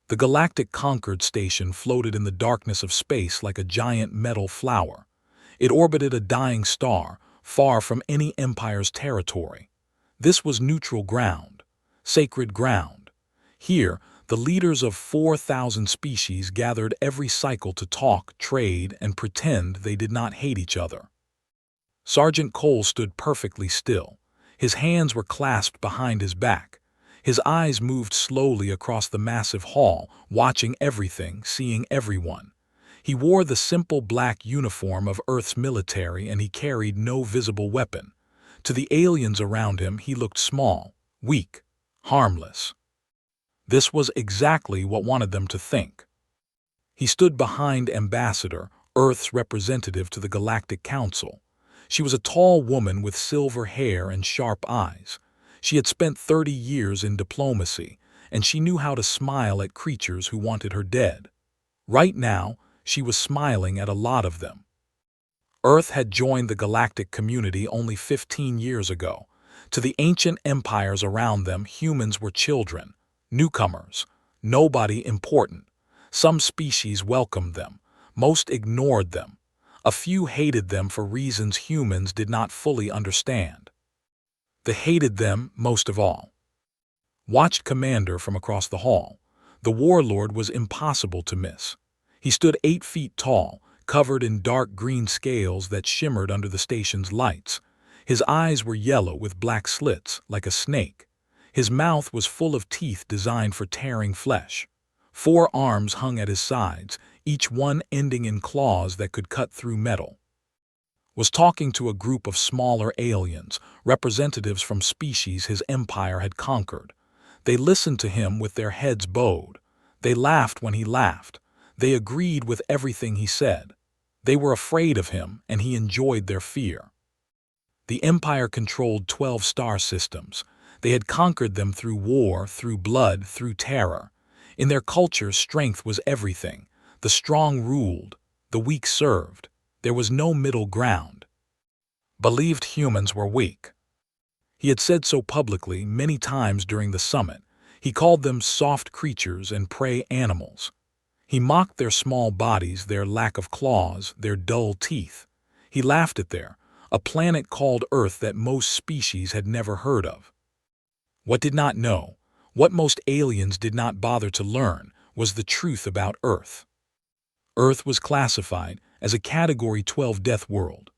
The Galactic Concord station floated in the darkness of space like a giant metal flower. It orbited a dying star, far from any empire's territory. This was neutral ground, sacred ground. Here, the leaders of 4,000 species gathered every cycle to talk, trade, and pretend they did not hate each other. Sergeant Cole stood perfectly still. His hands were clasped behind his back. His eyes moved slowly across the massive hall, watching everything, seeing everyone. He wore the simple black uniform of Earth's military, and he carried no visible weapon. To the aliens around him, he looked small, weak, harmless. This was exactly what wanted them to think. He stood behind Ambassador, Earth's representative to the Galactic Council. She was a tall woman with silver hair and sharp eyes. She had spent 30 years in diplomacy, and she knew how to smile at creatures who wanted her dead. Right now, she was smiling at a lot of them. Earth had joined the galactic community only 15 years ago. To the ancient empires around them, humans were children, newcomers, nobody important. Some species welcomed them, most ignored them. A few hated them for reasons humans did not fully understand. They hated them most of all. Watched Commander from across the hall. The warlord was impossible to miss. He stood 8 feet tall, covered in dark green scales that shimmered under the station's lights. His eyes were yellow with black slits, like a snake. His mouth was full of teeth designed for tearing flesh. 4 arms hung at his sides, each one ending in claws that could cut through metal. Was talking to a group of smaller aliens, representatives from species his empire had conquered. They listened to him with their heads bowed. They laughed when he laughed. They agreed with everything he said. They were afraid of him, and he enjoyed their fear. The empire controlled 12 star systems. They had conquered them through war, through blood, through terror. In their culture, strength was everything. The strong ruled, the weak served. There was no middle ground. Believed humans were weak. He had said so publicly many times during the summit. He called them soft creatures and prey animals. He mocked their small bodies, their lack of claws, their dull teeth. He laughed at a planet called Earth that most species had never heard of. What did not know, what most aliens did not bother to learn, was the truth about Earth. Earth was classified as a Category 12 death world.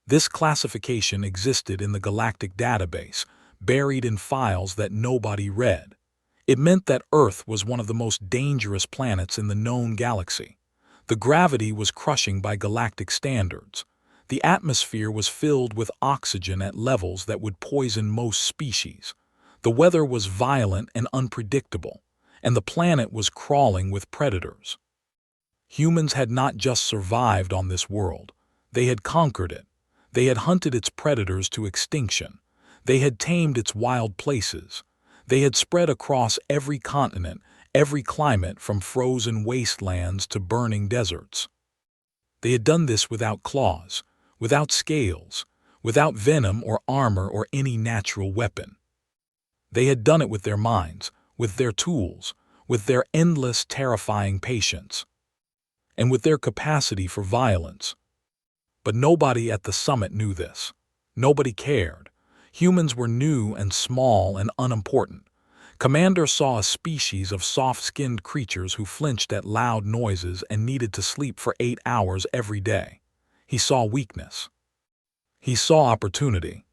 This classification existed in the galactic database, buried in files that nobody read. It meant that Earth was one of the most dangerous planets in the known galaxy. The gravity was crushing by galactic standards. The atmosphere was filled with oxygen at levels that would poison most species. The weather was violent and unpredictable, and the planet was crawling with predators. Humans had not just survived on this world. They had conquered it. They had hunted its predators to extinction. They had tamed its wild places. They had spread across every continent, every climate, from frozen wastelands to burning deserts. They had done this without claws, without scales, without venom or armor or any natural weapon. They had done it with their minds, with their tools, with their endless, terrifying patience, and with their capacity for violence. But nobody at the summit knew this. Nobody cared. Humans were new and small and unimportant. Commander saw a species of soft-skinned creatures who flinched at loud noises and needed to sleep for 8 hours every day. He saw weakness. He saw opportunity.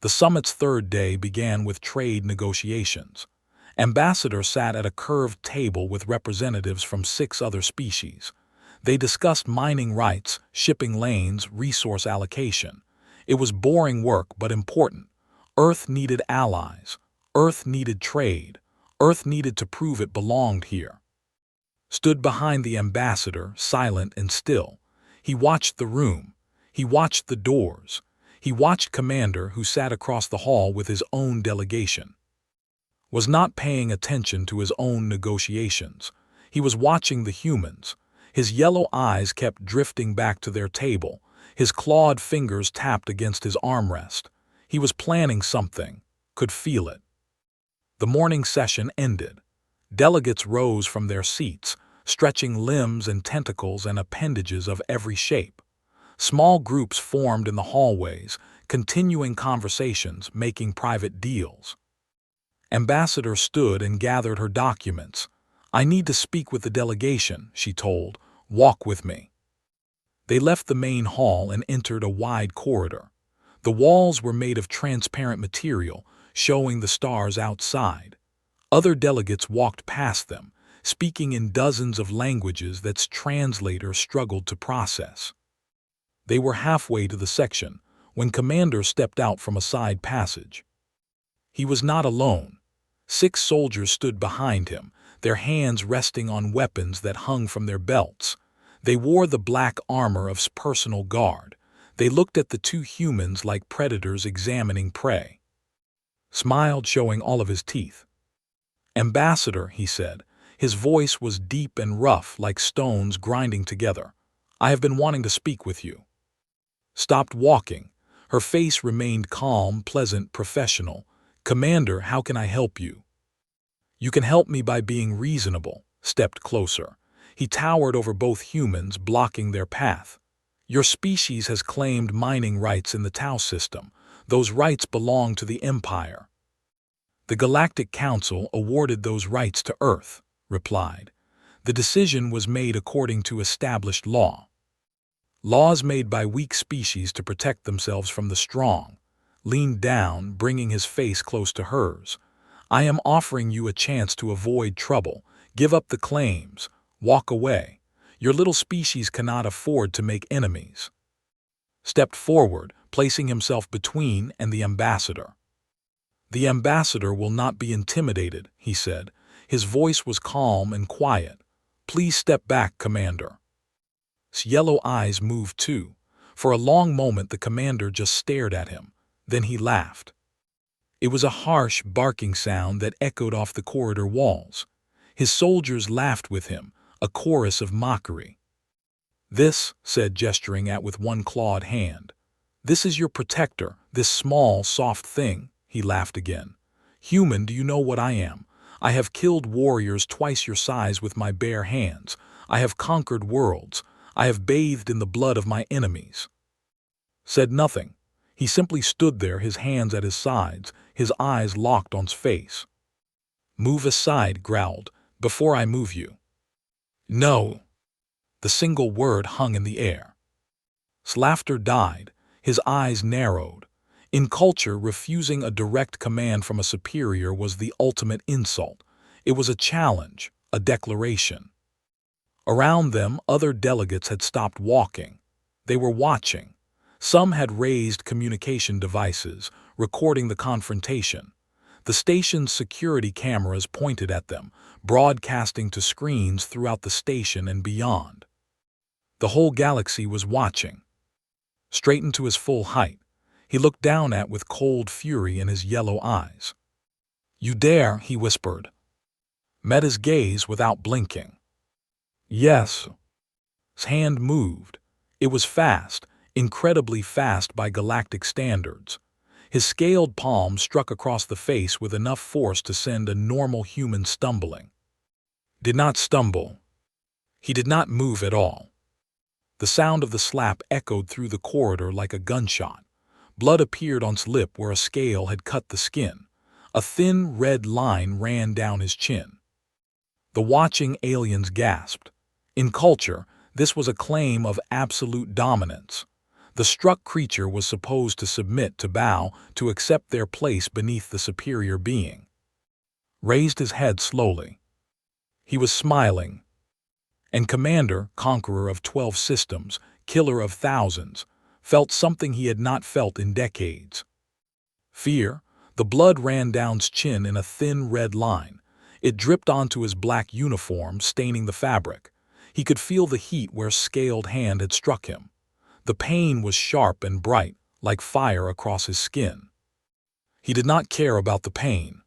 The summit's 3rd day began with trade negotiations. Ambassador sat at a curved table with representatives from 6 other species. They discussed mining rights, shipping lanes, resource allocation. It was boring work but important. Earth needed allies. Earth needed trade. Earth needed to prove it belonged here. Stood behind the ambassador, silent and still. He watched the room. He watched the doors. He watched Commander, who sat across the hall with his own delegation. Was not paying attention to his own negotiations. He was watching the humans. His yellow eyes kept drifting back to their table. His clawed fingers tapped against his armrest. He was planning something, could feel it. The morning session ended. Delegates rose from their seats, stretching limbs and tentacles and appendages of every shape. Small groups formed in the hallways, continuing conversations, making private deals. Ambassador stood and gathered her documents. "I need to speak with the delegation," she told. "Walk with me." They left the main hall and entered a wide corridor. The walls were made of transparent material, showing the stars outside. Other delegates walked past them, speaking in dozens of languages that translators struggled to process. They were halfway to the section when Commander stepped out from a side passage. He was not alone. 6 soldiers stood behind him, their hands resting on weapons that hung from their belts. They wore the black armor of personal guard. They looked at the 2 humans like predators examining prey. Smiled, showing all of his teeth. "Ambassador," he said. His voice was deep and rough, like stones grinding together. "I have been wanting to speak with you." Stopped walking. Her face remained calm, pleasant, professional. "Commander, how can I help you?" "You can help me by being reasonable." Stepped closer. He towered over both humans, blocking their path. "Your species has claimed mining rights in the Tau system. Those rights belong to the Empire." "The Galactic Council awarded those rights to Earth," replied. "The decision was made according to established law. Laws made by weak species to protect themselves from the strong." Leaned down, bringing his face close to hers. "I am offering you a chance to avoid trouble. Give up the claims. Walk away. Your little species cannot afford to make enemies." Stepped forward, placing himself between and the ambassador. "The ambassador will not be intimidated," he said. His voice was calm and quiet. "Please step back, Commander." His yellow eyes moved too. For a long moment the commander just stared at him. Then he laughed. It was a harsh, barking sound that echoed off the corridor walls. His soldiers laughed with him, a chorus of mockery. "This," said, gesturing at with one clawed hand. "This is your protector, this small, soft thing." He laughed again. "Human, do you know what I am? I have killed warriors twice your size with my bare hands. I have conquered worlds. I have bathed in the blood of my enemies." Said nothing. He simply stood there, his hands at his sides, his eyes locked on his face. "Move aside," growled, "before I move you." "No." The single word hung in the air. His laughter died. His eyes narrowed. In culture, refusing a direct command from a superior was the ultimate insult. It was a challenge, a declaration. Around them, other delegates had stopped walking. They were watching. Some had raised communication devices, recording the confrontation. The station's security cameras pointed at them, broadcasting to screens throughout the station and beyond. The whole galaxy was watching. Straightened to his full height, he looked down at with cold fury in his yellow eyes. "You dare," he whispered. Met his gaze without blinking. "Yes." His hand moved. It was fast, incredibly fast by galactic standards. His scaled palm struck across the face with enough force to send a normal human stumbling. Did not stumble. He did not move at all. The sound of the slap echoed through the corridor like a gunshot. Blood appeared on his lip where a scale had cut the skin. A thin red line ran down his chin. The watching aliens gasped. In culture, this was a claim of absolute dominance. The struck creature was supposed to submit, to bow, to accept their place beneath the superior being. Raised his head slowly. He was smiling. And Commander, conqueror of 12 systems, killer of thousands, felt something he had not felt in decades. Fear. The blood ran down his chin in a thin red line. It dripped onto his black uniform, staining the fabric. He could feel the heat where a scaled hand had struck him. The pain was sharp and bright, like fire across his skin. He did not care about the pain.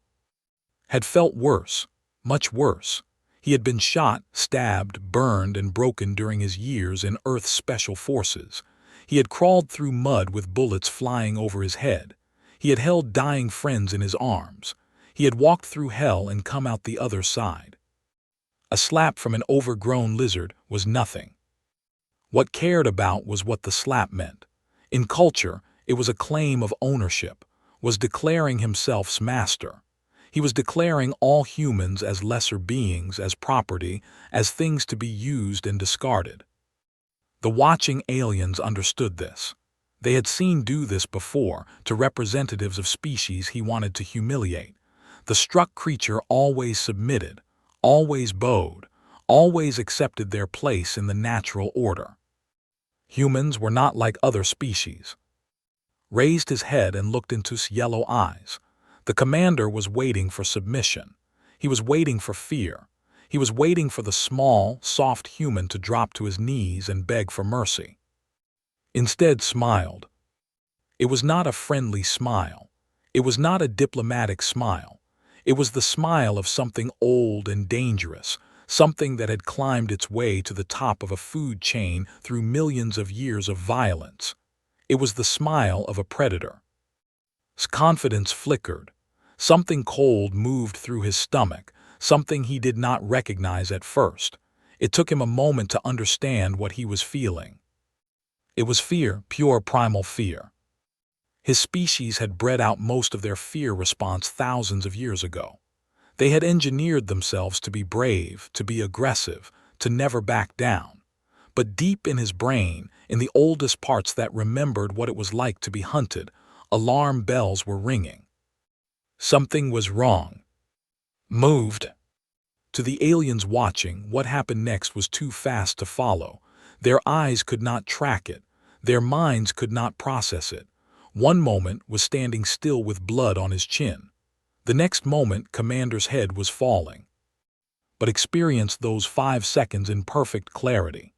Had felt worse, much worse. He had been shot, stabbed, burned, and broken during his years in Earth's special forces. He had crawled through mud with bullets flying over his head. He had held dying friends in his arms. He had walked through hell and come out the other side. A slap from an overgrown lizard was nothing. What cared about was what the slap meant. In culture, it was a claim of ownership, was declaring himself's master. He was declaring all humans as lesser beings, as property, as things to be used and discarded. The watching aliens understood this. They had seen do this before to representatives of species he wanted to humiliate. The struck creature always submitted, always bowed, always accepted their place in the natural order. Humans were not like other species. Raised his head and looked into his yellow eyes. The commander was waiting for submission. He was waiting for fear. He was waiting for the small, soft human to drop to his knees and beg for mercy. Instead, smiled. It was not a friendly smile. It was not a diplomatic smile. It was the smile of something old and dangerous, something that had climbed its way to the top of a food chain through millions of years of violence. It was the smile of a predator. His confidence flickered. Something cold moved through his stomach, something he did not recognize at first. It took him a moment to understand what he was feeling. It was fear, pure primal fear. His species had bred out most of their fear response thousands of years ago. They had engineered themselves to be brave, to be aggressive, to never back down. But deep in his brain, in the oldest parts that remembered what it was like to be hunted, alarm bells were ringing. Something was wrong. Moved. To the aliens watching, what happened next was too fast to follow. Their eyes could not track it. Their minds could not process it. One moment was standing still with blood on his chin. The next moment, Commander's head was falling. But experienced those 5 seconds in perfect clarity.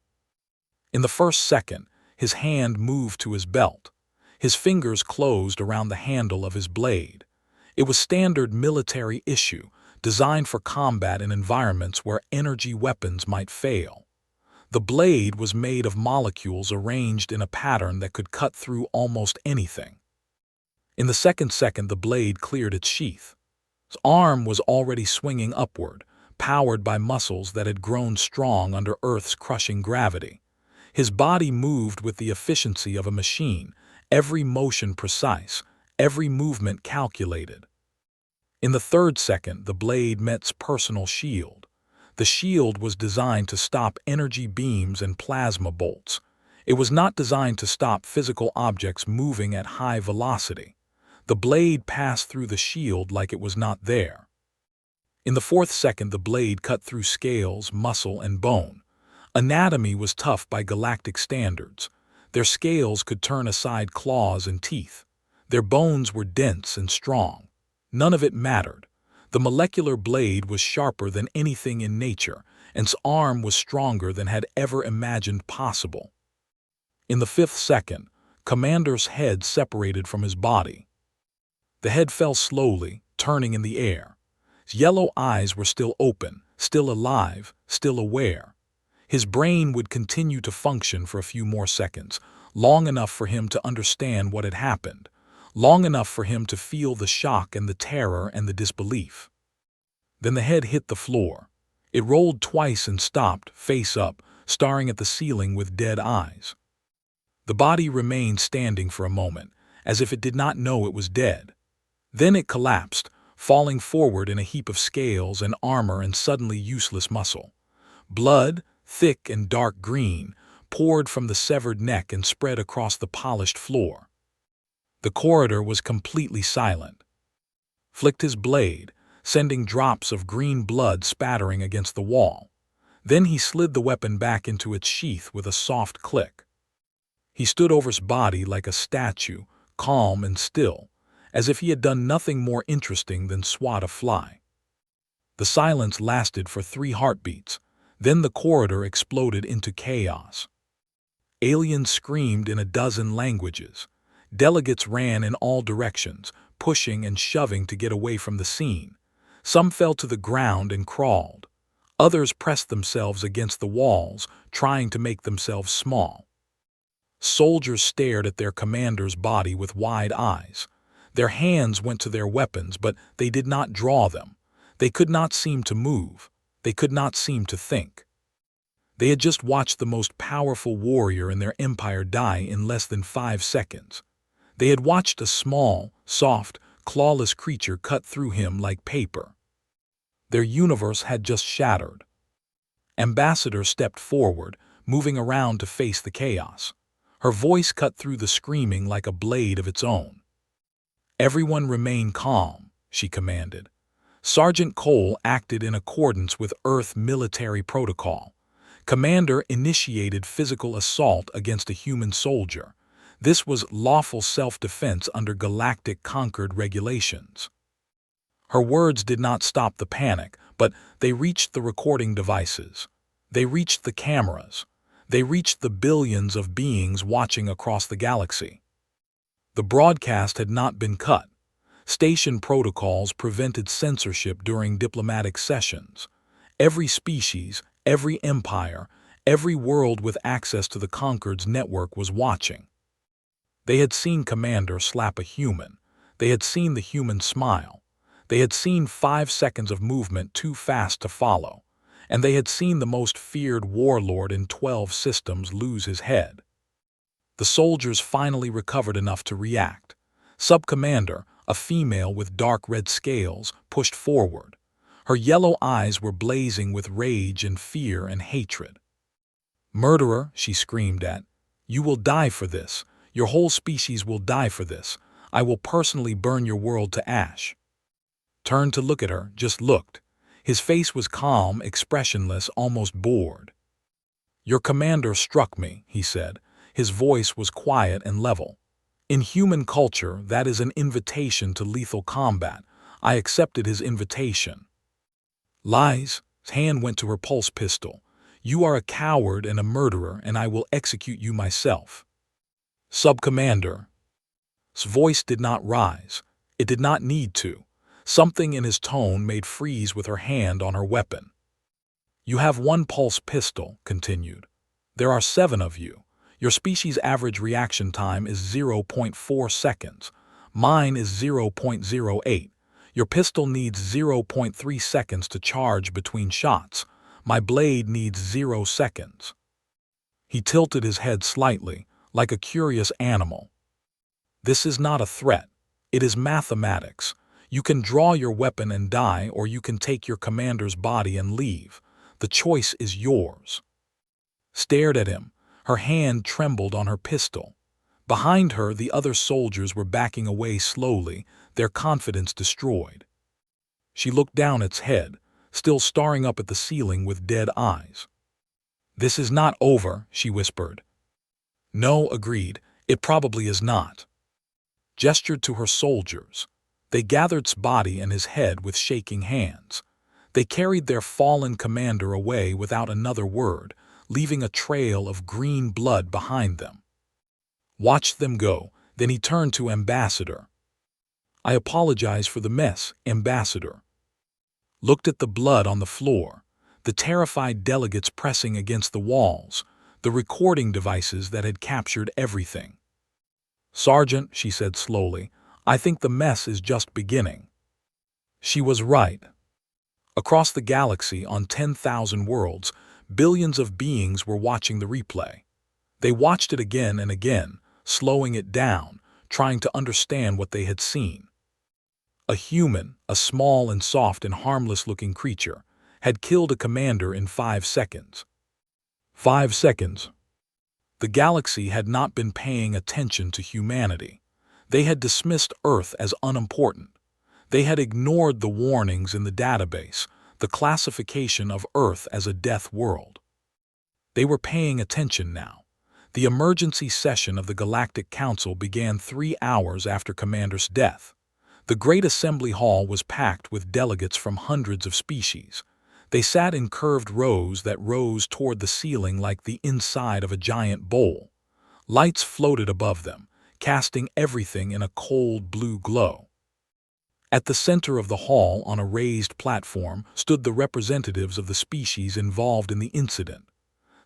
In the first second, his hand moved to his belt. His fingers closed around the handle of his blade. It was standard military issue, designed for combat in environments where energy weapons might fail. The blade was made of molecules arranged in a pattern that could cut through almost anything. In the second the blade cleared its sheath. His arm was already swinging upward, powered by muscles that had grown strong under Earth's crushing gravity. His body moved with the efficiency of a machine, every motion precise, every movement calculated. In the third second, the blade met its personal shield. The shield was designed to stop energy beams and plasma bolts. It was not designed to stop physical objects moving at high velocity. The blade passed through the shield like it was not there. In the fourth second, the blade cut through scales, muscle, and bone. Anatomy was tough by galactic standards. Their scales could turn aside claws and teeth. Their bones were dense and strong. None of it mattered. The molecular blade was sharper than anything in nature, and its arm was stronger than had ever imagined possible. In the fifth second, Commander's head separated from his body. The head fell slowly, turning in the air. His yellow eyes were still open, still alive, still aware. His brain would continue to function for a few more seconds, long enough for him to understand what had happened, long enough for him to feel the shock and the terror and the disbelief. Then the head hit the floor. It rolled twice and stopped, face up, staring at the ceiling with dead eyes. The body remained standing for a moment, as if it did not know it was dead. Then it collapsed, falling forward in a heap of scales and armor and suddenly useless muscle. Blood, thick and dark green, poured from the severed neck and spread across the polished floor. The corridor was completely silent. Flicked his blade, sending drops of green blood spattering against the wall. Then he slid the weapon back into its sheath with a soft click. He stood over his body like a statue, calm and still, as if he had done nothing more interesting than swat a fly. The silence lasted for 3 heartbeats. Then the corridor exploded into chaos. Aliens screamed in a dozen languages. Delegates ran in all directions, pushing and shoving to get away from the scene. Some fell to the ground and crawled. Others pressed themselves against the walls, trying to make themselves small. Soldiers stared at their commander's body with wide eyes. Their hands went to their weapons, but they did not draw them. They could not seem to move. They could not seem to think. They had just watched the most powerful warrior in their empire die in less than 5 seconds. They had watched a small, soft, clawless creature cut through him like paper. Their universe had just shattered. Ambassador stepped forward, moving around to face the chaos. Her voice cut through the screaming like a blade of its own. "Everyone remain calm," she commanded. Sergeant Cole acted in accordance with Earth military protocol. Commander initiated physical assault against a human soldier. This was lawful self-defense under Galactic Concord regulations. Her words did not stop the panic, but they reached the recording devices. They reached the cameras. They reached the billions of beings watching across the galaxy. The broadcast had not been cut. Station protocols prevented censorship during diplomatic sessions. Every species, every empire, every world with access to the Concord's network was watching. They had seen Commander slap a human. They had seen the human smile. They had seen 5 seconds of movement too fast to follow. And they had seen the most feared warlord in 12 systems lose his head. The soldiers finally recovered enough to react. Sub-Commander, a female with dark red scales, pushed forward. Her yellow eyes were blazing with rage and fear and hatred. "Murderer," she screamed at, "you will die for this. Your whole species will die for this. I will personally burn your world to ash." Turned to look at her, just looked. His face was calm, expressionless, almost bored. "Your commander struck me," he said. His voice was quiet and level. "In human culture, that is an invitation to lethal combat. I accepted his invitation." "Lies." His hand went to her pulse pistol. "You are a coward and a murderer, and I will execute you myself." "Sub-Commander." His voice did not rise. It did not need to. Something in his tone made freeze with her hand on her weapon. "You have 1 pulse pistol," continued. "There are 7 of you. Your species' average reaction time is 0.4 seconds. Mine is 0.08. Your pistol needs 0.3 seconds to charge between shots. My blade needs 0 seconds. He tilted his head slightly, like a curious animal. "This is not a threat. It is mathematics. You can draw your weapon and die, or you can take your commander's body and leave. The choice is yours." Stared at him. Her hand trembled on her pistol. Behind her, the other soldiers were backing away slowly, their confidence destroyed. She looked down at its head, still staring up at the ceiling with dead eyes. "This is not over," she whispered. "No," agreed, "it probably is not." Gestured to her soldiers. They gathered his body and his head with shaking hands. They carried their fallen commander away without another word, leaving a trail of green blood behind them. Watched them go, then he turned to Ambassador. "I apologize for the mess, Ambassador." Looked at the blood on the floor, the terrified delegates pressing against the walls, the recording devices that had captured everything. "Sergeant," she said slowly, "I think the mess is just beginning." She was right. Across the galaxy, on 10,000 worlds, billions of beings were watching the replay. They watched it again and again, slowing it down, trying to understand what they had seen. A human, a small and soft and harmless-looking creature, had killed a commander in 5 seconds. 5 seconds. The galaxy had not been paying attention to humanity. They had dismissed Earth as unimportant. They had ignored the warnings in the database, the classification of Earth as a death world. They were paying attention now. The emergency session of the Galactic Council began 3 hours after Commander's death. The Great Assembly Hall was packed with delegates from hundreds of species. They sat in curved rows that rose toward the ceiling like the inside of a giant bowl. Lights floated above them, casting everything in a cold blue glow. At the center of the hall, on a raised platform, stood the representatives of the species involved in the incident.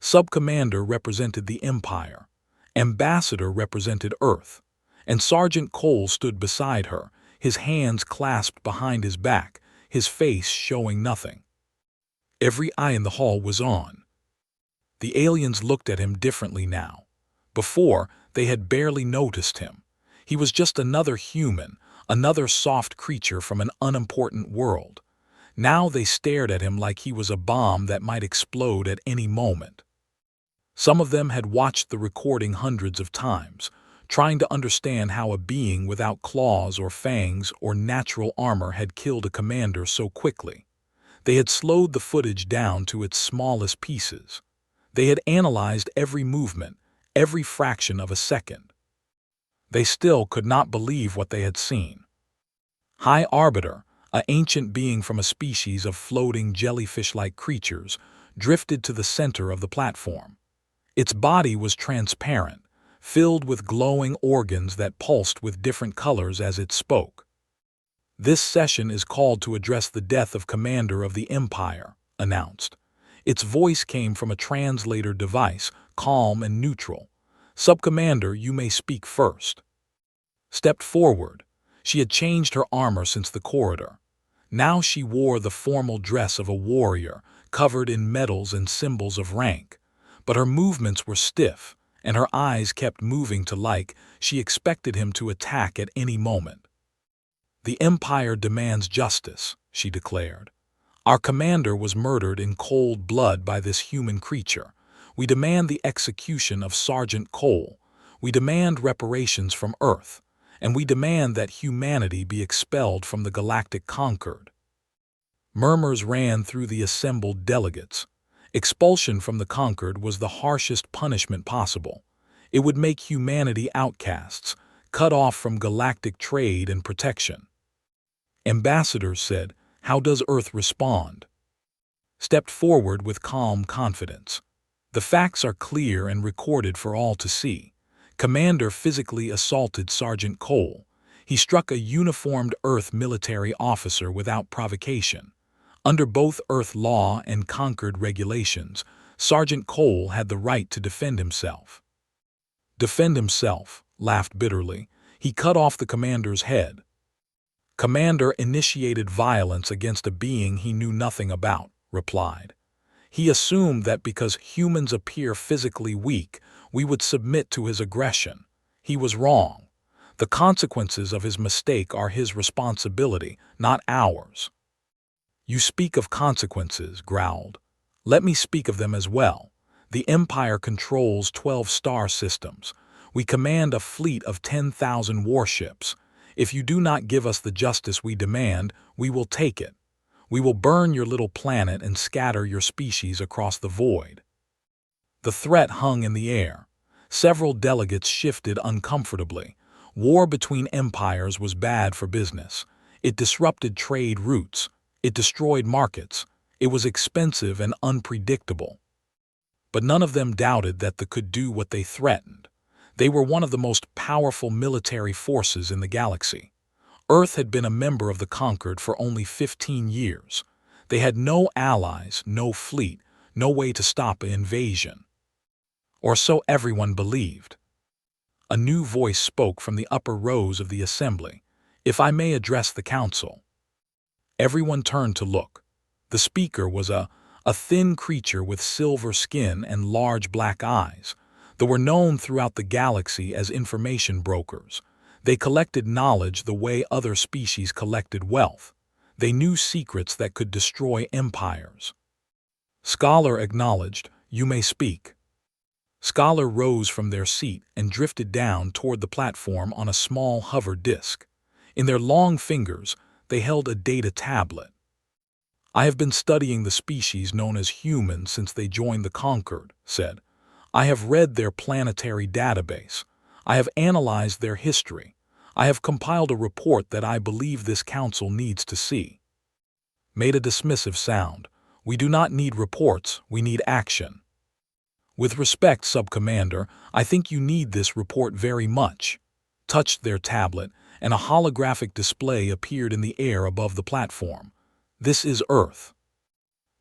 Sub-Commander represented the Empire, Ambassador represented Earth, and Sergeant Cole stood beside her, his hands clasped behind his back, his face showing nothing. Every eye in the hall was on. The aliens looked at him differently now. Before, they had barely noticed him. He was just another human, another soft creature from an unimportant world. Now they stared at him like he was a bomb that might explode at any moment. Some of them had watched the recording hundreds of times, trying to understand how a being without claws or fangs or natural armor had killed a commander so quickly. They had slowed the footage down to its smallest pieces. They had analyzed every movement, every fraction of a second. They still could not believe what they had seen. High Arbiter, an ancient being from a species of floating jellyfish-like creatures, drifted to the center of the platform. Its body was transparent, filled with glowing organs that pulsed with different colors as it spoke. "This session is called to address the death of Commander of the Empire," announced. Its voice came from a translator device, calm and neutral. "Sub-Commander, you may speak first." Stepped forward. She had changed her armor since the corridor. Now she wore the formal dress of a warrior, covered in medals and symbols of rank. But her movements were stiff, and her eyes kept moving to like she expected him to attack at any moment. "The Empire demands justice," she declared. "Our commander was murdered in cold blood by this human creature. We demand the execution of Sergeant Cole. We demand reparations from Earth. And we demand that humanity be expelled from the Galactic Concord." Murmurs ran through the assembled delegates. Expulsion from the Concord was the harshest punishment possible. It would make humanity outcasts, cut off from galactic trade and protection. Ambassadors said, "How does Earth respond?" Stepped forward with calm confidence. "The facts are clear and recorded for all to see. Commander physically assaulted Sergeant Cole. He struck a uniformed Earth military officer without provocation. Under both Earth law and Concord regulations, Sergeant Cole had the right to defend himself." "Defend himself," laughed bitterly. "He cut off the commander's head." "Commander initiated violence against a being he knew nothing about," replied. "He assumed that because humans appear physically weak, we would submit to his aggression. He was wrong. The consequences of his mistake are his responsibility, not ours." "You speak of consequences," growled. "Let me speak of them as well. The Empire controls 12 star systems. We command a fleet of 10,000 warships. If you do not give us the justice we demand, we will take it. We will burn your little planet and scatter your species across the void." The threat hung in the air. Several delegates shifted uncomfortably. War between empires was bad for business. It disrupted trade routes. It destroyed markets. It was expensive and unpredictable. But none of them doubted that they could do what they threatened. They were one of the most powerful military forces in the galaxy. Earth had been a member of the Concord for only 15 years. They had no allies, no fleet, no way to stop an invasion. Or so everyone believed. A new voice spoke from the upper rows of the assembly. "If I may address the council." Everyone turned to look. The speaker was a thin creature with silver skin and large black eyes. They were known throughout the galaxy as information brokers. They collected knowledge the way other species collected wealth. They knew secrets that could destroy empires. Scholar acknowledged, "You may speak." Scholar rose from their seat and drifted down toward the platform on a small hover disk. In their long fingers, they held a data tablet. "I have been studying the species known as humans since they joined the Concord," said. "I have read their planetary database. I have analyzed their history. I have compiled a report that I believe this council needs to see." Made a dismissive sound. "We do not need reports, we need action." "With respect, Sub-Commander, I think you need this report very much." Touched their tablet, and a holographic display appeared in the air above the platform. "This is Earth."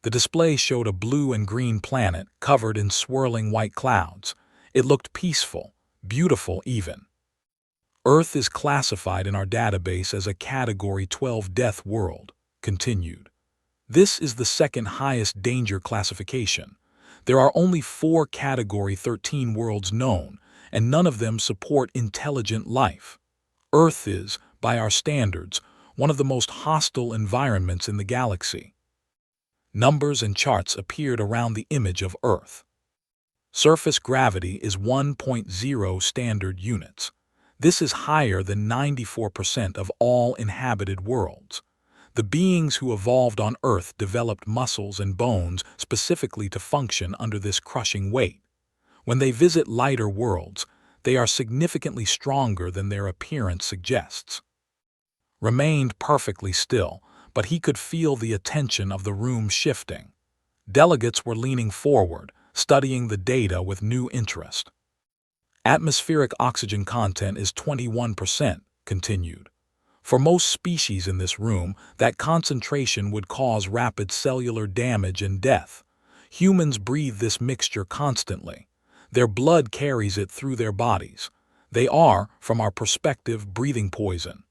The display showed a blue and green planet covered in swirling white clouds. It looked peaceful, beautiful even. "Earth is classified in our database as a Category 12 death world," continued. This is the second highest danger classification. There are only 4 Category 13 worlds known, and none of them support intelligent life. Earth is, by our standards, one of the most hostile environments in the galaxy. Numbers and charts appeared around the image of Earth. Surface gravity is 1.0 standard units. This is higher than 94% of all inhabited worlds. The beings who evolved on Earth developed muscles and bones specifically to function under this crushing weight. When they visit lighter worlds, they are significantly stronger than their appearance suggests. Remained perfectly still, but he could feel the attention of the room shifting. Delegates were leaning forward, studying the data with new interest. Atmospheric oxygen content is 21%, continued. For most species in this room, that concentration would cause rapid cellular damage and death. Humans breathe this mixture constantly. Their blood carries it through their bodies. They are, from our perspective, breathing poison.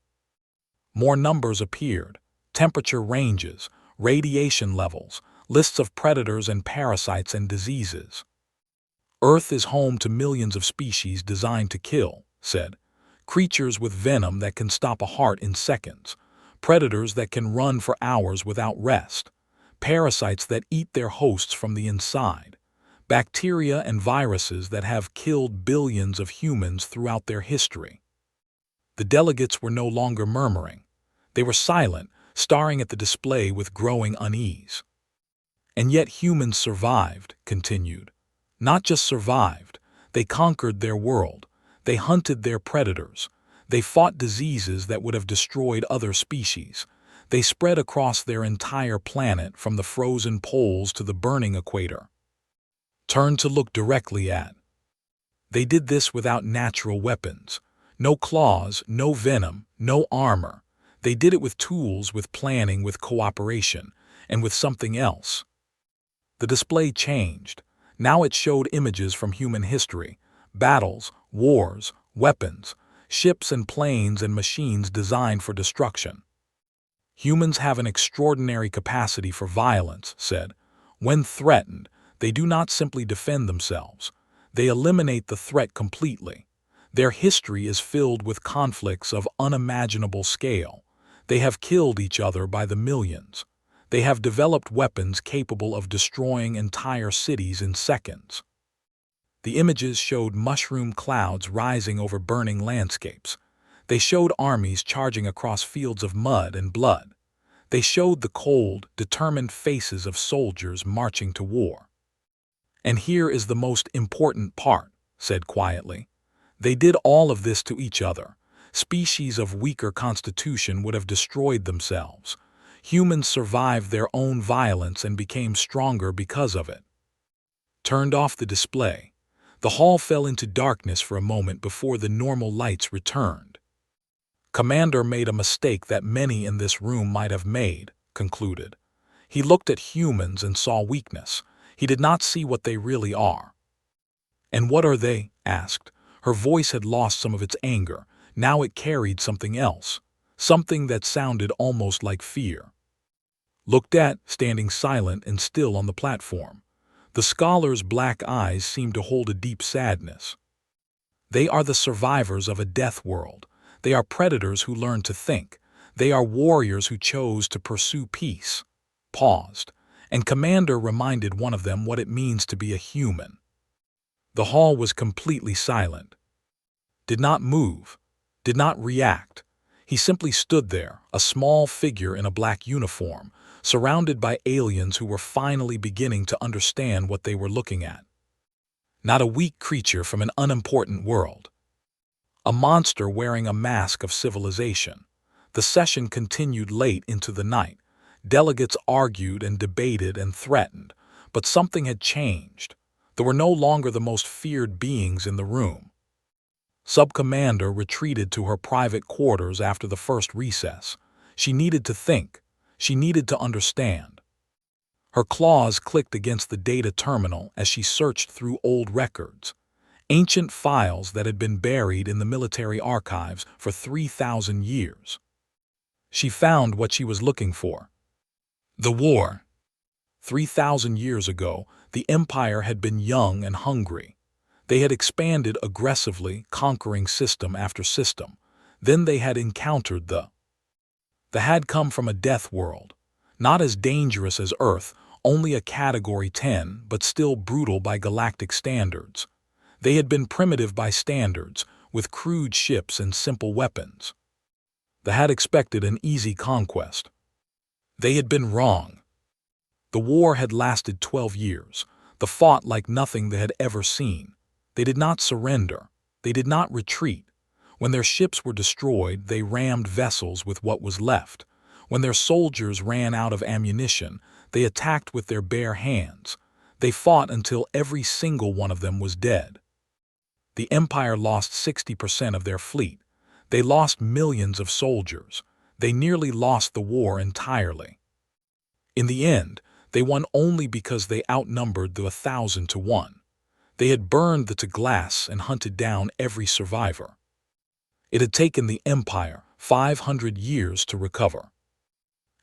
More numbers appeared. Temperature ranges, radiation levels, lists of predators and parasites and diseases. Earth is home to millions of species designed to kill, said. Creatures with venom that can stop a heart in seconds. Predators that can run for hours without rest. Parasites that eat their hosts from the inside. Bacteria and viruses that have killed billions of humans throughout their history. The delegates were no longer murmuring. They were silent, staring at the display with growing unease. And yet humans survived, continued. Not just survived, they conquered their world. They hunted their predators. They fought diseases that would have destroyed other species. They spread across their entire planet from the frozen poles to the burning equator. Turn to look directly at. They did this without natural weapons. No claws, no venom, no armor. They did it with tools, with planning, with cooperation, and with something else. The display changed. Now it showed images from human history, battles, wars, weapons, ships and planes and machines designed for destruction. Humans have an extraordinary capacity for violence, said. When threatened, they do not simply defend themselves. They eliminate the threat completely. Their history is filled with conflicts of unimaginable scale. They have killed each other by the millions. They have developed weapons capable of destroying entire cities in seconds. The images showed mushroom clouds rising over burning landscapes. They showed armies charging across fields of mud and blood. They showed the cold, determined faces of soldiers marching to war. And here is the most important part, said quietly. They did all of this to each other. Species of weaker constitution would have destroyed themselves. Humans survived their own violence and became stronger because of it. Turned off the display. The hall fell into darkness for a moment before the normal lights returned. Commander made a mistake that many in this room might have made, concluded. He looked at humans and saw weakness. He did not see what they really are. And what are they? Asked. Her voice had lost some of its anger. Now it carried something else. Something that sounded almost like fear. Looked at, standing silent and still on the platform. The scholar's black eyes seemed to hold a deep sadness. They are the survivors of a death world. They are predators who learned to think. They are warriors who chose to pursue peace. Paused, and Commander reminded one of them what it means to be a human. The hall was completely silent. Did not move. Did not react. He simply stood there, a small figure in a black uniform, surrounded by aliens who were finally beginning to understand what they were looking at. Not a weak creature from an unimportant world. A monster wearing a mask of civilization. The session continued late into the night. Delegates argued and debated and threatened, but something had changed. There were no longer the most feared beings in the room. Sub-Commander retreated to her private quarters after the first recess. She needed to think. She needed to understand. Her claws clicked against the data terminal as she searched through old records, ancient files that had been buried in the military archives for 3,000 years. She found what she was looking for. The war. 3,000 years ago, the Empire had been young and hungry. They had expanded aggressively, conquering system after system. Then they had encountered the had come from a death world. Not as dangerous as Earth, only a Category 10, but still brutal by galactic standards. They had been primitive by standards, with crude ships and simple weapons. They had expected an easy conquest. They had been wrong. The war had lasted 12 years. They fought like nothing they had ever seen. They did not surrender. They did not retreat. When their ships were destroyed, they rammed vessels with what was left. When their soldiers ran out of ammunition, they attacked with their bare hands. They fought until every single one of them was dead. The Empire lost 60% of their fleet. They lost millions of soldiers. They nearly lost the war entirely. In the end, they won only because they outnumbered the 1,000 to 1. They had burned the to glass and hunted down every survivor. It had taken the Empire 500 years to recover.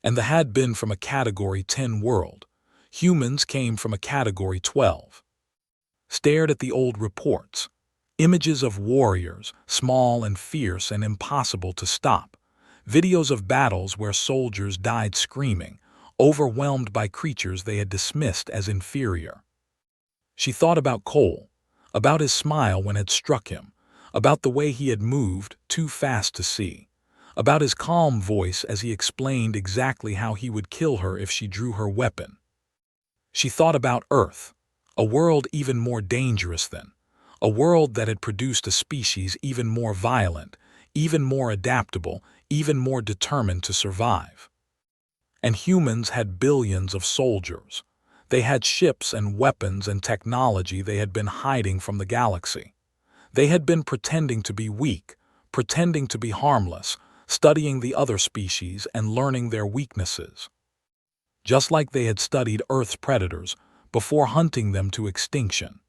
And they had been from a Category 10 world. Humans came from a Category 12. Stared at the old reports. Images of warriors, small and fierce and impossible to stop. Videos of battles where soldiers died screaming, overwhelmed by creatures they had dismissed as inferior. She thought about Cole, about his smile when it struck him, about the way he had moved, too fast to see, about his calm voice as he explained exactly how he would kill her if she drew her weapon. She thought about Earth, a world even more dangerous than, a world that had produced a species even more violent, even more adaptable, even more determined to survive. And humans had billions of soldiers. They had ships and weapons and technology they had been hiding from the galaxy. They had been pretending to be weak, pretending to be harmless, studying the other species and learning their weaknesses. Just like they had studied Earth's predators before hunting them to extinction.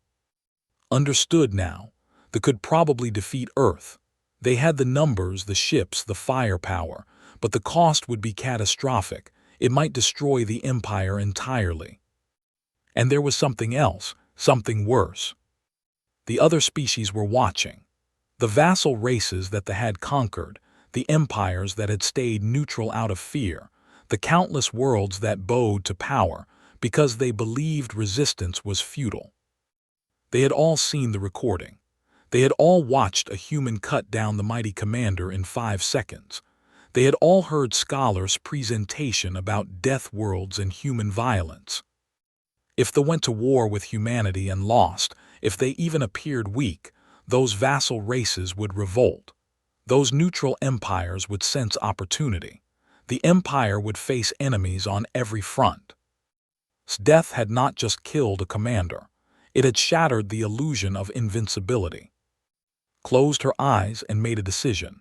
Understood now, they could probably defeat Earth. They had the numbers, the ships, the firepower, but the cost would be catastrophic. It might destroy the Empire entirely. And there was something else, something worse. The other species were watching. The vassal races that they had conquered, the empires that had stayed neutral out of fear, the countless worlds that bowed to power because they believed resistance was futile. They had all seen the recording. They had all watched a human cut down the mighty commander in 5 seconds. They had all heard scholars' presentation about death worlds and human violence. If they went to war with humanity and lost, if they even appeared weak, those vassal races would revolt. Those neutral empires would sense opportunity. The empire would face enemies on every front. Death had not just killed a commander. It had shattered the illusion of invincibility. Closed her eyes and made a decision.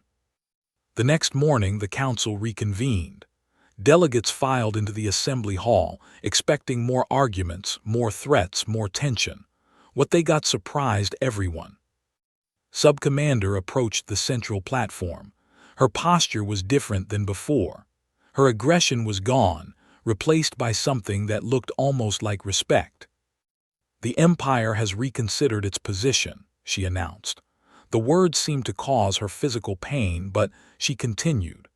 The next morning the council reconvened. Delegates filed into the assembly hall, expecting more arguments, more threats, more tension. What they got surprised everyone. Sub-Commander approached the central platform. Her posture was different than before. Her aggression was gone, replaced by something that looked almost like respect. The Empire has reconsidered its position, she announced. The words seemed to cause her physical pain, but she continued.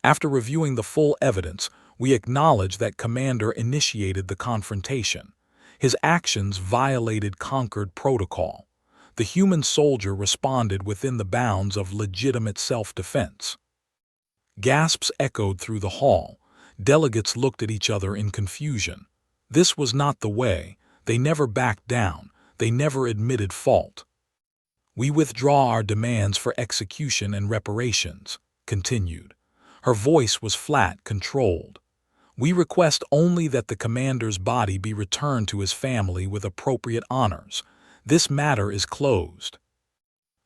After reviewing the full evidence, we acknowledge that Commander initiated the confrontation. His actions violated conquered protocol. The human soldier responded within the bounds of legitimate self-defense. Gasps echoed through the hall. Delegates looked at each other in confusion. This was not the way. They never backed down. They never admitted fault. We withdraw our demands for execution and reparations, continued. Her voice was flat, controlled. We request only that the commander's body be returned to his family with appropriate honors. This matter is closed.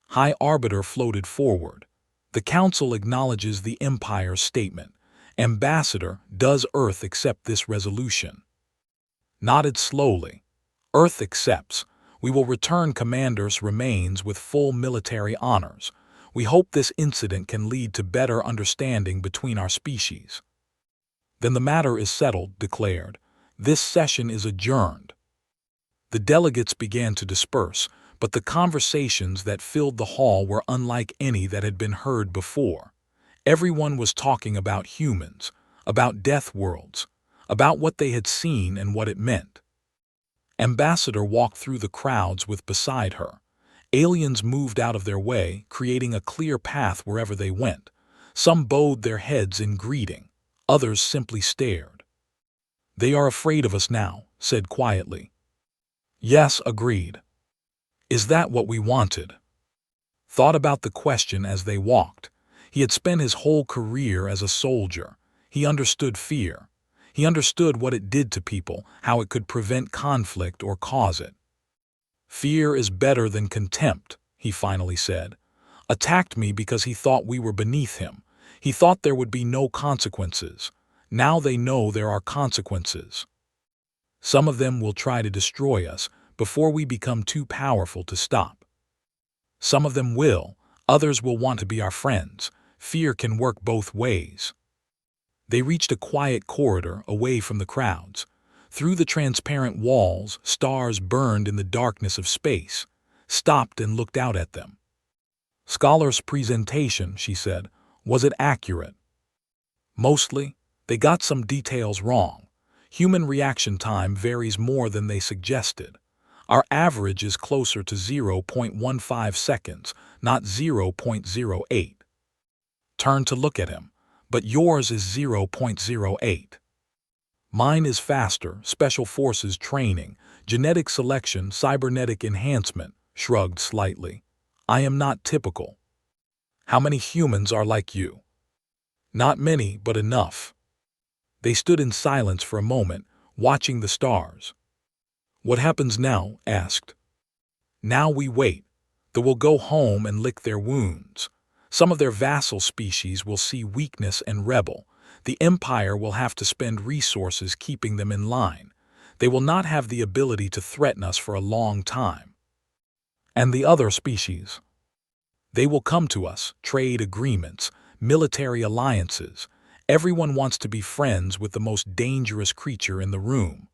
High Arbiter floated forward. The Council acknowledges the Empire's statement. Ambassador, does Earth accept this resolution? Nodded slowly. Earth accepts. We will return Commander's remains with full military honors. We hope this incident can lead to better understanding between our species. Then the matter is settled, declared. This session is adjourned. The delegates began to disperse, but the conversations that filled the hall were unlike any that had been heard before. Everyone was talking about humans, about death worlds, about what they had seen and what it meant. Ambassador walked through the crowds with beside her. Aliens moved out of their way, creating a clear path wherever they went. Some bowed their heads in greeting. Others simply stared. They are afraid of us now, said quietly. Yes, agreed. Is that what we wanted? Thought about the question as they walked. He had spent his whole career as a soldier. He understood fear. He understood what it did to people, how it could prevent conflict or cause it. Fear is better than contempt, he finally said. Attacked me because he thought we were beneath him. He thought there would be no consequences. Now they know there are consequences. Some of them will try to destroy us before we become too powerful to stop. Some of them will, others will want to be our friends. Fear can work both ways. They reached a quiet corridor away from the crowds. Through the transparent walls, stars burned in the darkness of space. Stopped and looked out at them. Scholar's presentation, she said, was it accurate? Mostly. They got some details wrong. Human reaction time varies more than they suggested. Our average is closer to 0.15 seconds, not 0.08. Turn to look at him, but yours is 0.08. Mine is faster, special forces training, genetic selection, cybernetic enhancement, shrugged slightly. I am not typical. How many humans are like you? Not many, but enough. They stood in silence for a moment, watching the stars. What happens now? Asked. Now we wait. They will go home and lick their wounds. Some of their vassal species will see weakness and rebel. The Empire will have to spend resources keeping them in line. They will not have the ability to threaten us for a long time. And the other species? They will come to us, trade agreements, military alliances. Everyone wants to be friends with the most dangerous creature in the room.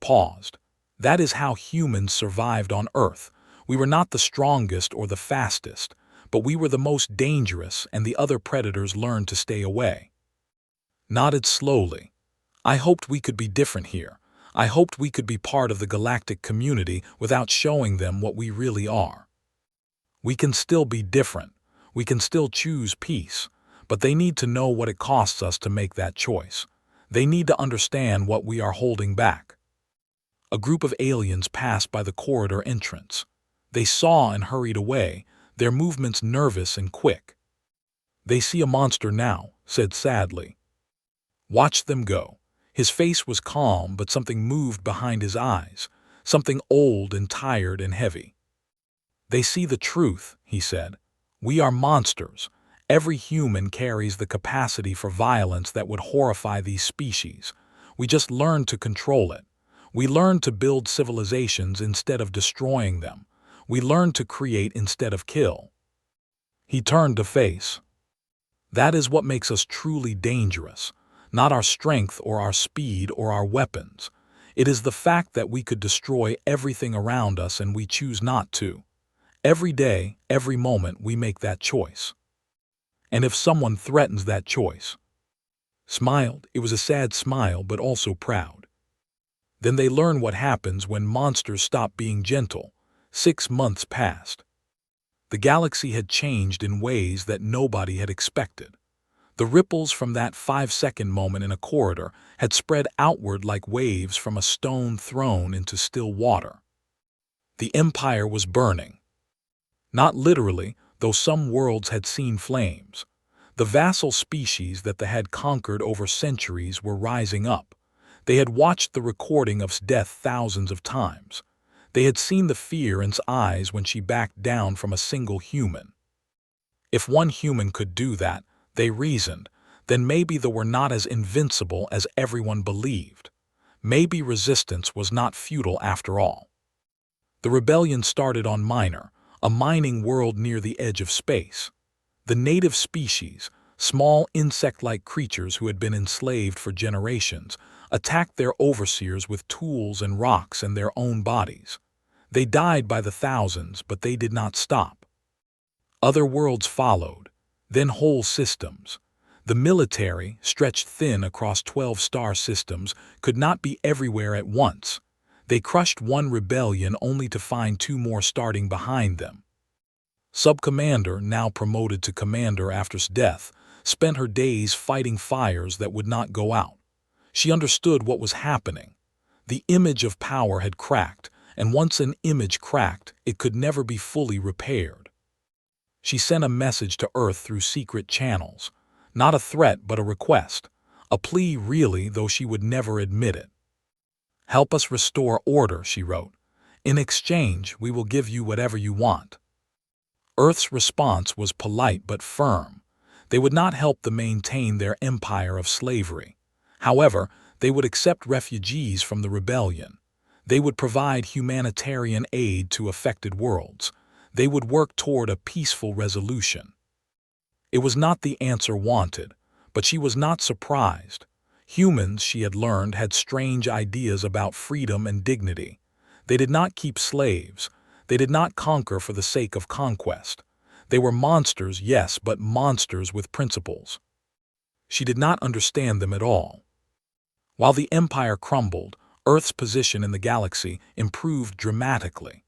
Paused. That is how humans survived on Earth. We were not the strongest or the fastest, but we were the most dangerous, and the other predators learned to stay away. Nodded slowly. I hoped we could be different here. I hoped we could be part of the galactic community without showing them what we really are. We can still be different. We can still choose peace. But they need to know what it costs us to make that choice. They need to understand what we are holding back. A group of aliens passed by the corridor entrance. They saw and hurried away, their movements nervous and quick. They see a monster now, said sadly. Watch them go. His face was calm, but something moved behind his eyes, something old and tired and heavy. They see the truth, he said. We are monsters. Every human carries the capacity for violence that would horrify these species. We just learned to control it. We learned to build civilizations instead of destroying them. We learned to create instead of kill. He turned to face. That is what makes us truly dangerous, not our strength or our speed or our weapons. It is the fact that we could destroy everything around us and we choose not to. Every day, every moment, we make that choice. And if someone threatens that choice, smiled, it was a sad smile but also proud. Then they learn what happens when monsters stop being gentle. 6 months passed. The galaxy had changed in ways that nobody had expected. The ripples from that 5-second moment in a corridor had spread outward like waves from a stone thrown into still water. The Empire was burning. Not literally, though some worlds had seen flames. The vassal species that they had conquered over centuries were rising up. They had watched the recording of death thousands of times. They had seen the fear in its eyes when she backed down from a single human. If one human could do that, they reasoned, then maybe they were not as invincible as everyone believed. Maybe resistance was not futile after all. The rebellion started on Minor, a mining world near the edge of space. The native species, Small insect-like creatures who had been enslaved for generations attacked their overseers with tools and rocks and their own bodies. They died by the thousands, but they did not stop. Other worlds followed, then whole systems. The military, stretched thin across 12 star systems, could not be everywhere at once. They crushed one rebellion only to find two more starting behind them. Sub-Commander, now promoted to Commander after his death, spent her days fighting fires that would not go out. She understood what was happening. The image of power had cracked, and once an image cracked, it could never be fully repaired. She sent a message to Earth through secret channels. Not a threat, but a request. A plea really, though she would never admit it. "Help us restore order," she wrote. "In exchange, we will give you whatever you want." Earth's response was polite but firm. They would not help them maintain their empire of slavery. However, they would accept refugees from the rebellion. They would provide humanitarian aid to affected worlds. They would work toward a peaceful resolution. It was not the answer wanted, but she was not surprised. Humans, she had learned, had strange ideas about freedom and dignity. They did not keep slaves. They did not conquer for the sake of conquest. They were monsters, yes, but monsters with principles. She did not understand them at all. While the empire crumbled, Earth's position in the galaxy improved dramatically.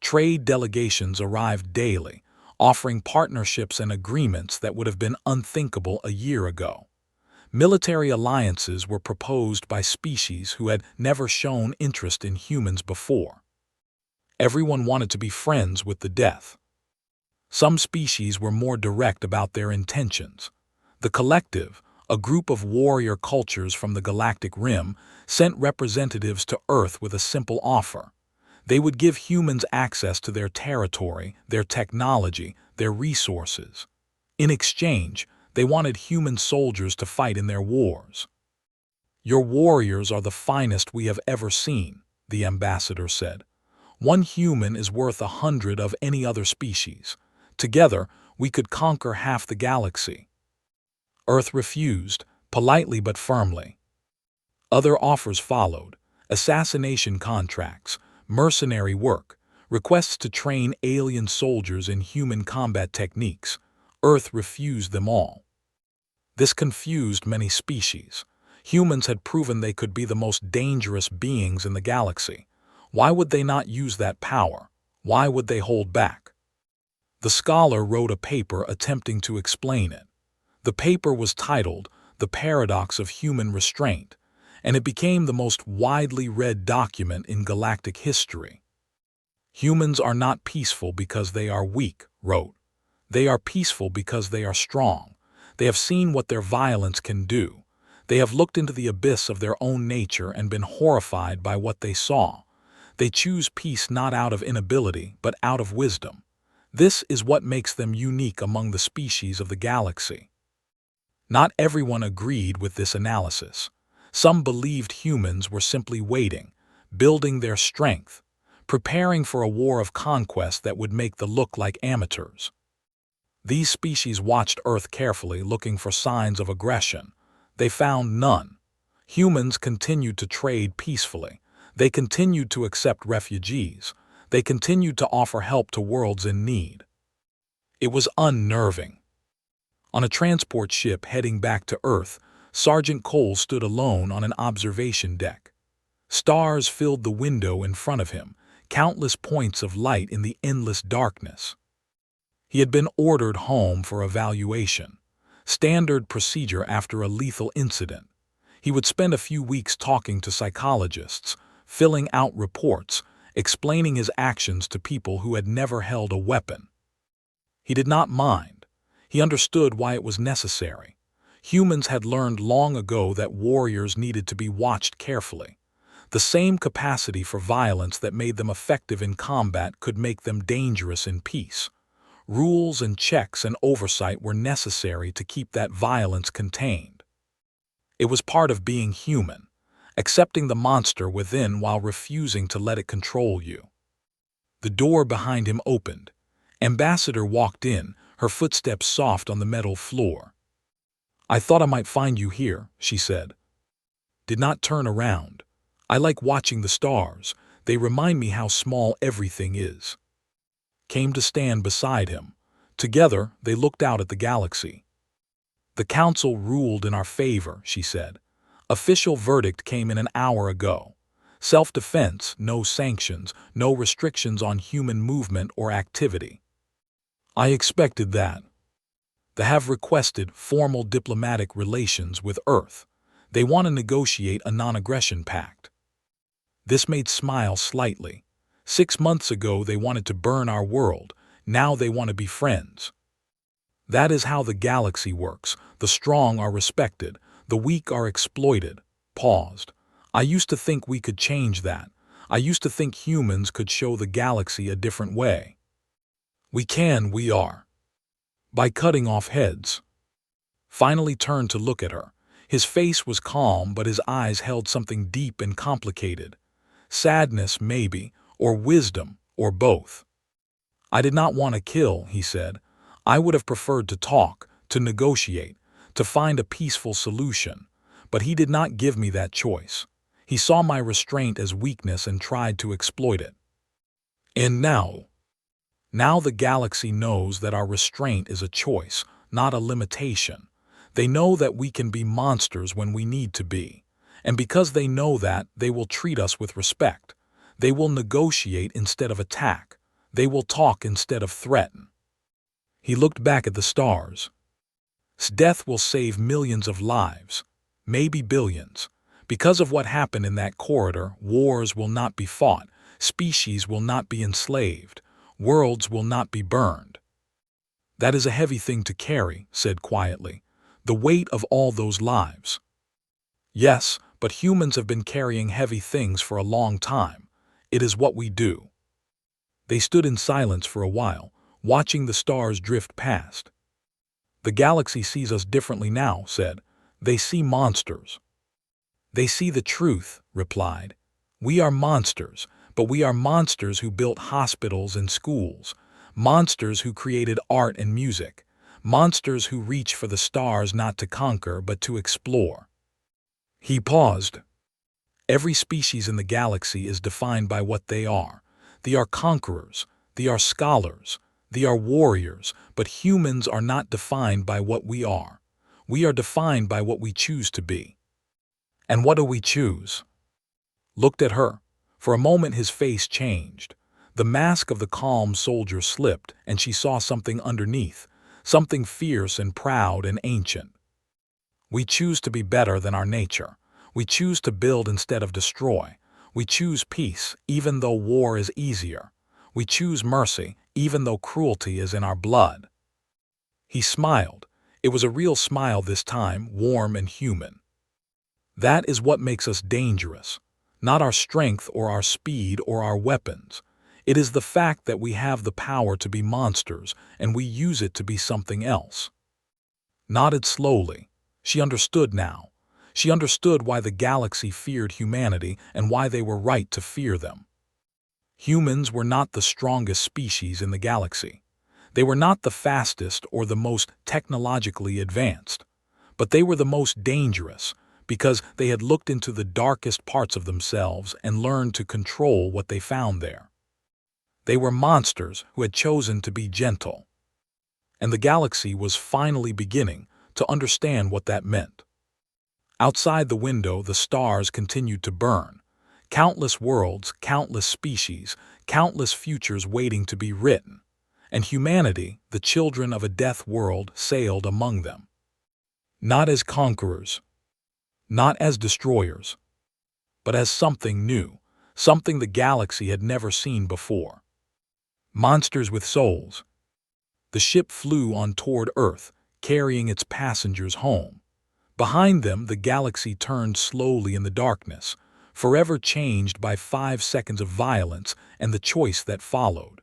Trade delegations arrived daily, offering partnerships and agreements that would have been unthinkable a year ago. Military alliances were proposed by species who had never shown interest in humans before. Everyone wanted to be friends with the Death. Some species were more direct about their intentions. The Collective, a group of warrior cultures from the Galactic Rim, sent representatives to Earth with a simple offer. They would give humans access to their territory, their technology, their resources. In exchange, they wanted human soldiers to fight in their wars. "Your warriors are the finest we have ever seen," the ambassador said. "One human is worth 100 of any other species. Together, we could conquer half the galaxy." Earth refused, politely but firmly. Other offers followed: assassination contracts, mercenary work, requests to train alien soldiers in human combat techniques. Earth refused them all. This confused many species. Humans had proven they could be the most dangerous beings in the galaxy. Why would they not use that power? Why would they hold back? The scholar wrote a paper attempting to explain it. The paper was titled "The Paradox of Human Restraint," and it became the most widely read document in galactic history. "Humans are not peaceful because they are weak," wrote. "They are peaceful because they are strong. They have seen what their violence can do. They have looked into the abyss of their own nature and been horrified by what they saw. They choose peace not out of inability, but out of wisdom. This is what makes them unique among the species of the galaxy." Not everyone agreed with this analysis. Some believed humans were simply waiting, building their strength, preparing for a war of conquest that would make them look like amateurs. These species watched Earth carefully, looking for signs of aggression. They found none. Humans continued to trade peacefully. They continued to accept refugees. They continued to offer help to worlds in need. It was unnerving. On a transport ship heading back to Earth, Sergeant Cole stood alone on an observation deck. Stars filled the window in front of him, countless points of light in the endless darkness. He had been ordered home for evaluation, standard procedure after a lethal incident. He would spend a few weeks talking to psychologists, filling out reports, explaining his actions to people who had never held a weapon. He did not mind. He understood why it was necessary. Humans had learned long ago that warriors needed to be watched carefully. The same capacity for violence that made them effective in combat could make them dangerous in peace. Rules and checks and oversight were necessary to keep that violence contained. It was part of being human, accepting the monster within while refusing to let it control you. The door behind him opened. Ambassador walked in, her footsteps soft on the metal floor. I thought I might find you here, she said. Did not turn around. I like watching the stars. They remind me how small everything is. Came to stand beside him. Together, they looked out at the galaxy. The council ruled in our favor, she said. Official verdict came in an hour ago. Self-defense, no sanctions, no restrictions on human movement or activity. I expected that. They have requested formal diplomatic relations with Earth. They want to negotiate a non-aggression pact. This made smile slightly. 6 months ago they wanted to burn our world. Now they want to be friends. That is how the galaxy works. The strong are respected. The weak are exploited. Paused. I used to think we could change that. I used to think humans could show the galaxy a different way. We are. By cutting off heads. Finally turned to look at her. His face was calm, but his eyes held something deep and complicated. Sadness, maybe, or wisdom, or both. I did not want to kill, he said. I would have preferred to talk, to negotiate, to find a peaceful solution. But he did not give me that choice. He saw my restraint as weakness and tried to exploit it. And now the galaxy knows that our restraint is a choice, not a limitation. They know that we can be monsters when we need to be. And because they know that, they will treat us with respect. They will negotiate instead of attack. They will talk instead of threaten. He looked back at the stars. Death will save millions of lives, maybe billions. Because of what happened in that corridor, wars will not be fought, species will not be enslaved, worlds will not be burned. That is a heavy thing to carry, said quietly. The weight of all those lives. Yes, but humans have been carrying heavy things for a long time. It is what we do. They stood in silence for a while, watching the stars drift past. The galaxy sees us differently now, said. They see monsters. They see the truth, replied. We are monsters, but we are monsters who built hospitals and schools, monsters who created art and music, monsters who reach for the stars not to conquer but to explore. He paused. Every species in the galaxy is defined by what they are. They are conquerors, they are scholars, they are warriors, but humans are not defined by what we are. We are defined by what we choose to be. And what do we choose? Looked at her. For a moment his face changed. The mask of the calm soldier slipped, and she saw something underneath, something fierce and proud and ancient. We choose to be better than our nature. We choose to build instead of destroy. We choose peace, even though war is easier. We choose mercy, even though cruelty is in our blood. He smiled. It was a real smile this time, warm and human. That is what makes us dangerous. Not our strength or our speed or our weapons. It is the fact that we have the power to be monsters and we use it to be something else. Nodded slowly. She understood now. She understood why the galaxy feared humanity and why they were right to fear them. Humans were not the strongest species in the galaxy. They were not the fastest or the most technologically advanced. But they were the most dangerous because they had looked into the darkest parts of themselves and learned to control what they found there. They were monsters who had chosen to be gentle. And the galaxy was finally beginning to understand what that meant. Outside the window, the stars continued to burn. Countless worlds, countless species, countless futures waiting to be written. And humanity, the children of a death world, sailed among them. Not as conquerors, not as destroyers, but as something new, something the galaxy had never seen before. Monsters with souls. The ship flew on toward Earth, carrying its passengers home. Behind them, the galaxy turned slowly in the darkness, forever changed by 5 seconds of violence and the choice that followed.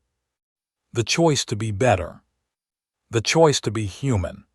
The choice to be better. The choice to be human.